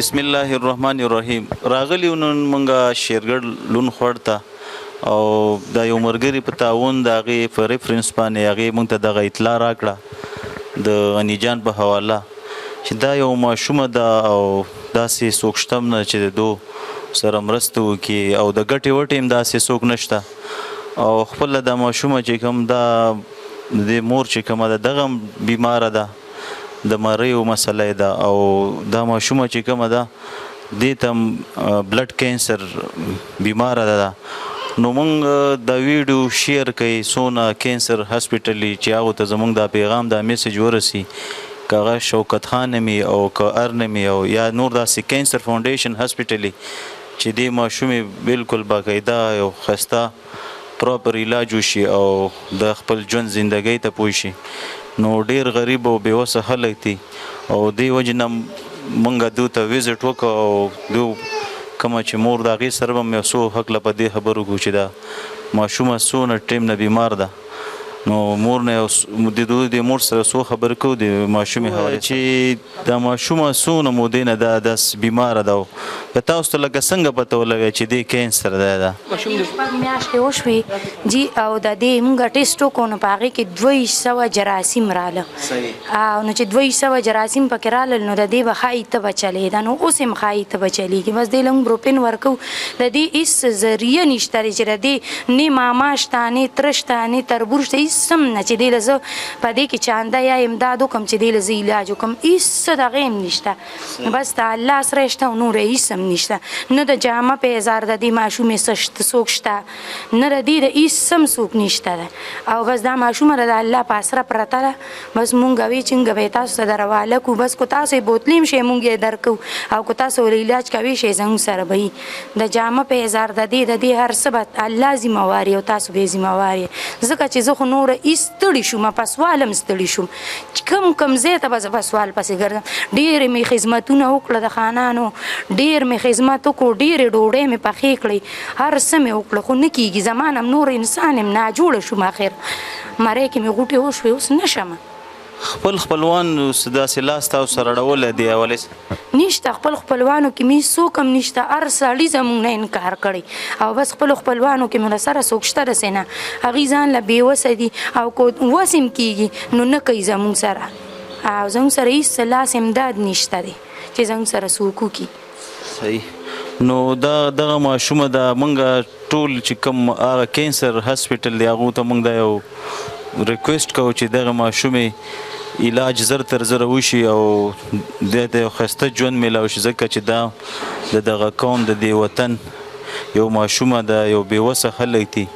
بسم الله الرحمن الرحیم. راغلی نن مونږه شیرګړ لون خوړ ته او دا یو مرګري په تعاون د هغې په ریفرنس باندې هغې مونږ ته دغه اطلاع راکړه د غني جان په حواله چې دا یو ماشومه ده او داسې څوک شته هم نه چې د دو سره مرسته وکړي او د ګټې وټې هم داسې څوک نشته او خپله دا ماشومه چې کوم دا د دې مور چې کومه ده دغه هم بیماره ده د مریو مسله ده او دا ماشومه چې کومه ده دې ته بلډ کینسر بیماره ده نو موږ دا ویډیو شیر کوي څونه کینسر هاسپیټل چې هغو ته زموږ دا پیغام دا میسج ورسي که هغه شوکت خان نمي او که ار نمي او یا نور داسې کینسر فاونډیشن هاسپیټل چې دې ماشومې بالکل باقاعده یو ښایسته پراپر علاج وشي او د خپل ژوند زندګۍ ته پوه شي نو ډیر غریب او بېوسه خلک دي او دې وجې نه موږ دوی ته ویزټ وکړو او دوی کومه چې مور د هغې سره به مې یو څو هکله په دې خبرو کړو چې دا ماشومه څونه ټیم نه بیمار ده نو مور نه د دوی د مور سره څو خبرې کوو د ماشومې حوالې چې دا ماشومه څونه مودې نه ده داسې بیماره ده که تاسو ته لکه څنګه پته ولګی چې دې کینسر دی ده شپږ میاشتې وشوې جي او د دې مونږ ټیسټ وکړو نو په هغې کې 200 جراثیم راله او نو چې 200 جراثیم پکې رالل نو د دې به ښایي تبه چلېده نو اوس هم ښایي تبه چلېږي بس دې له موږ بروپین ورکوو د دې هېڅ ذریعه نشته دی چې د دې نه ماما شته نه تره شته نه تربور شته هېڅ هم نه چې دې له زه په دې کې چانده یا امداد وکړم چې دې له زه علاج وکړم هېڅ د هغې هم نشته بس د الله سره شته او نور هېڅ هم نشته نه د جامه په هزار د دې ماشومې څوک شته نه د دې د هېڅ هم څوک نشته ده او بس دا ماشومه د الله په اسره پرته ده بس مونږ وی چې به تاسو ته در حواله کړو بس کو تاسو یې بوتلې هم شی مونږ یې درکوو او که تاسو ورې علاج کوئ شی زموږ سره به وي د جامه په هزار د دې هر څه به الله ذمهوار او تاسو به یې ذمهوار یې ځکه چې زه خو نوره ستړي شوم په سوال هم ستړي شوم کوم ځای ته به زه په سوال پسې ګرځم ډېرې مې خدمتونه وکړه د خانانو ډېر مې خدمت وکړو ډېرې ډوډۍ مې پخې کړې هر څه مې وکړه خو نه کېږي زما نه نور انسان یم ناجوړه شوم اخر مرۍ کې مې غوټې وشوې اوس نه شم خپل خپلوان داسې لاس تاسو سره اړولی دی حوالې نشته خپل خپلوانو کې مې څوک هم نشته هر سړي زموږ نه انکار کړی او بس خپلو خپلوانو کې مې له سره څوک شته داسې نه هغوی ځان له بېوسه دي او که وس هم کېږي نو نه کوي زموږ سره او زموږ سره هېڅ لاس امداد نشته دی چې زموږ سره څوک وکړي صحیح نو دغه ماشومه ده موږ ټول چې کوم هغه کینسر هاسپیټل دی هغو ته موږ دا یو ریکویسټ کوو چې دغه ماشومې علاج زر تر زره وشي او دې ته یو ښایسته ژوند میلاو شي ځکه چې دا د دغه قوم د دې وطن یو ماشومه ده یو بېوسه خلک دي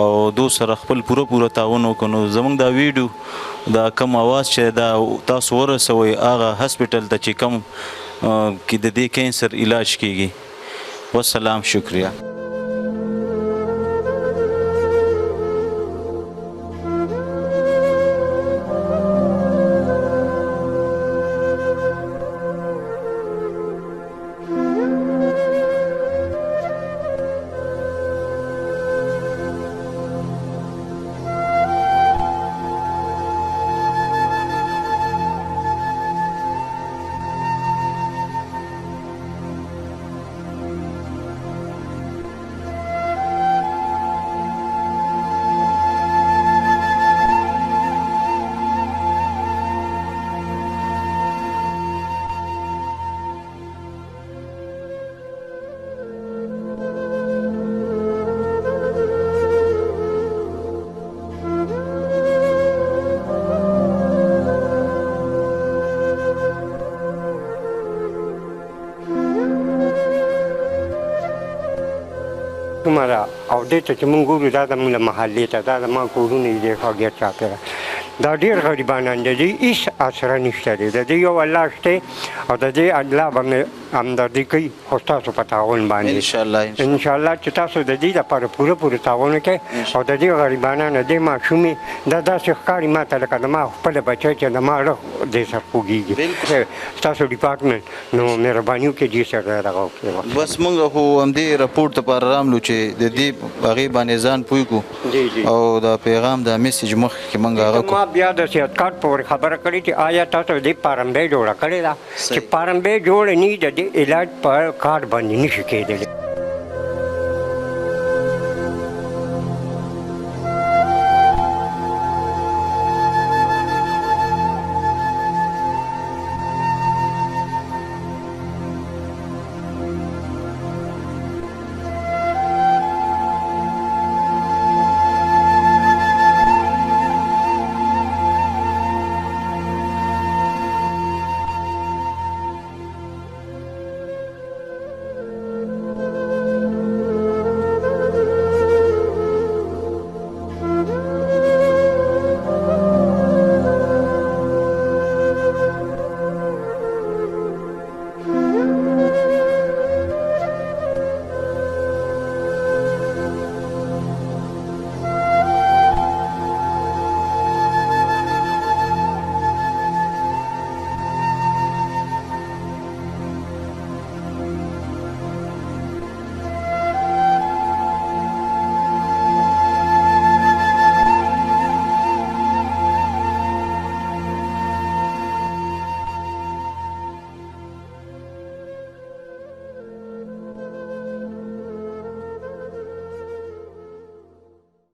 او دو سره خپل پوره تعاون وکړو نو زموږ دا ویډیو دا کم اواز چې دا تاسو ورسوئ هغه هاسپیټل ته چې کوم کې د دې کینسر علاج کیږي والسلام شکریه څومره او دې ته چې مونږ ګورو دا زموږ له محلې ته دا زما کورونه دي خواږه چاپېره دا ډېر غریبانان دي هېڅ اسره نشته دی د دې یو الله شته او د دې الله به مې همدردي کوي خو ستاسو په تعاون باندې انشاءالله چې تاسو د دې لپاره پوره تعاون وکړئ او د دې غریبانانو دې ماشومې دا داسې ښکاري ما ته لکه زما خپله بچی چې زما زړه دې سره خوږېږي ستاسو ډپارټمنټ نو مهرباني وکړئ دې سره دغه وکړئ بس موږ خو همدې رپورټ دپاره راملو چې د دې هغې باندې ځان پوه کړو او دا پیغام دا میسج مخکې موږ هغه کړو بیا د صحت کارت پورې خبره کړې چې آیا تاسو د پارمبې جوړه کړې ده چې صحیح. پارمبې جوړ نه د علاج په کارت باندې نشي کېدلی